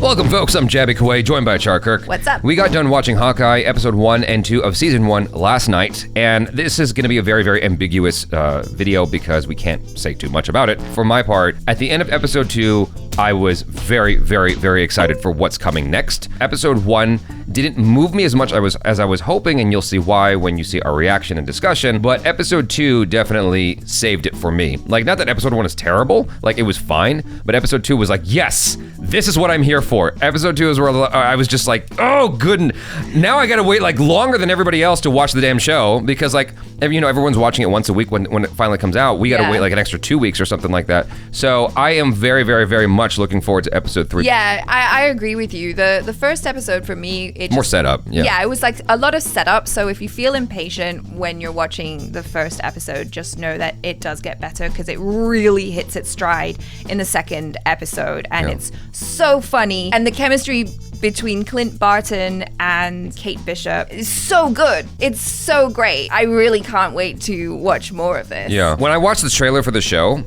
Welcome, folks. I'm Jaby Koay, joined by ACHARA KIRK. What's up? We got done watching Hawkeye episode 1 and 2 of season 1 last night, and this is going to be a very, very ambiguous video because we can't say too much about it. For my part, at the end of episode 2, I was very, very, very excited for what's coming next. Episode 1 didn't move me as much as I was hoping, and you'll see why when you see our reaction and discussion, but episode 2 definitely saved it for me. Like, not that episode 1 is terrible, like it was fine, but episode 2 was like, yes, this is what I'm here for. Episode 2 is where I was just like, oh, good. Now I gotta wait like longer than everybody else to watch the damn show because like, you know, everyone's watching it once a week when it finally comes out. We gotta wait like an extra 2 weeks or something like that. So I am very, very, very much looking forward to episode 3. Yeah, I agree with you. The first episode for me, it more setup. Yeah, it was like a lot of setup. So if you feel impatient when you're watching the first episode, just know that it does get better because it really hits its stride in the second episode, and it's so funny, and the chemistry between Clint Barton and Kate Bishop is so good. It's so great. I really can't wait to watch more of this. Yeah. When I watched the trailer for the show,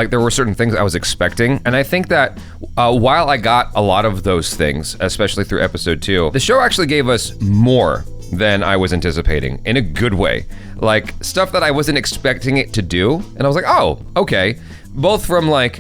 there were certain things I was expecting, and I think that while I got a lot of those things, especially through episode 2, the show actually gave us more than I was anticipating in a good way. Like stuff that I wasn't expecting it to do, and I was like, oh, okay. Both from like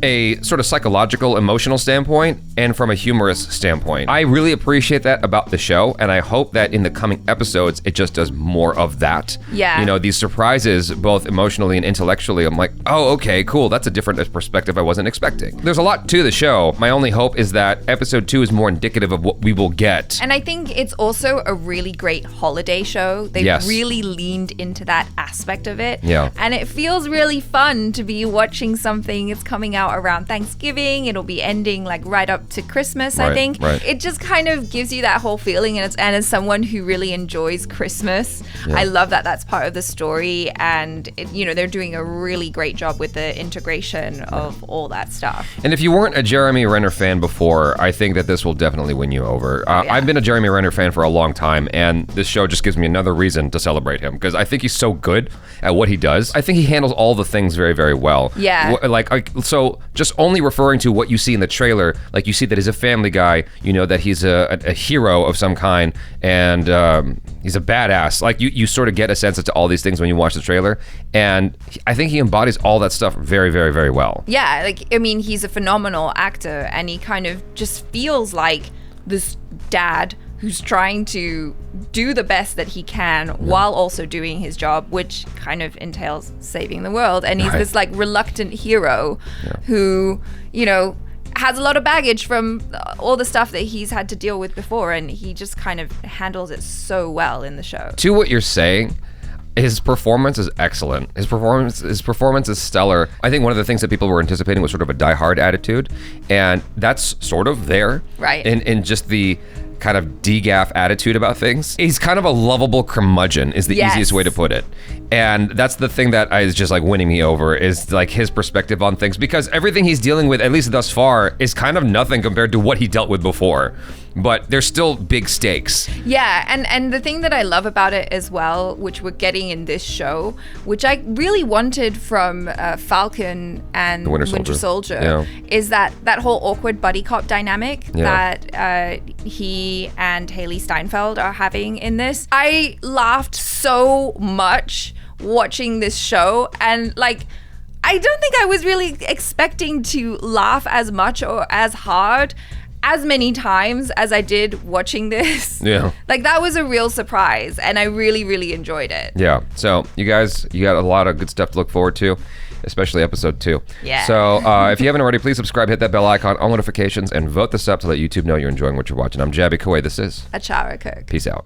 a sort of psychological, emotional standpoint and from a humorous standpoint. I really appreciate that about the show, and I hope that in the coming episodes, it just does more of that. Yeah. You know, these surprises, both emotionally and intellectually, I'm like, oh, okay, cool. That's a different perspective I wasn't expecting. There's a lot to the show. My only hope is that episode 2 is more indicative of what we will get. And I think it's also a really great holiday show. They really leaned into that aspect of it. Yeah. And it feels really fun to be watching something. It's coming out around Thanksgiving. It'll be ending like right up to Christmas, I think. Right. It just kind of gives you that whole feeling, and as someone who really enjoys Christmas, I love that that's part of the story, and they're doing a really great job with the integration of all that stuff. And if you weren't a Jeremy Renner fan before, I think that this will definitely win you over. I've been a Jeremy Renner fan for a long time, and this show just gives me another reason to celebrate him because I think he's so good at what he does. I think he handles all the things very, very well. Yeah. So just only referring to what you see in the trailer, like you see that he's a family guy, you know that he's a hero of some kind, and he's a badass. Like you sort of get a sense to all these things when you watch the trailer, and I think he embodies all that stuff very, very, very well. Yeah, he's a phenomenal actor, and he kind of just feels like this dad who's trying to do the best that he can while also doing his job, which kind of entails saving the world. And he's this like reluctant hero who, has a lot of baggage from all the stuff that he's had to deal with before, and he just kind of handles it so well in the show. To what you're saying, his performance is excellent. His performance is stellar. I think one of the things that people were anticipating was sort of a die-hard attitude, and that's sort of there. Right. In just the kind of degaff attitude about things. He's kind of a lovable curmudgeon is the easiest way to put it. And that's the thing that is just like winning me over is like his perspective on things, because everything he's dealing with, at least thus far, is kind of nothing compared to what he dealt with before. But there's still big stakes. Yeah, and the thing that I love about it as well, which we're getting in this show, which I really wanted from Falcon and Winter Soldier, is that whole awkward buddy cop dynamic that he and Haley Steinfeld are having in this. I laughed so much watching this show, and like, I don't think I was really expecting to laugh as much or as hard as many times as I did watching this. Yeah. Like, that was a real surprise, and I really, really enjoyed it. Yeah. So you guys, you got a lot of good stuff to look forward to, especially episode 2. Yeah. So if you haven't already, please subscribe, hit that bell icon, all notifications, and vote this up to let YouTube know you're enjoying what you're watching. I'm Jaby Koay. This is ACHARA KIRK. Peace out.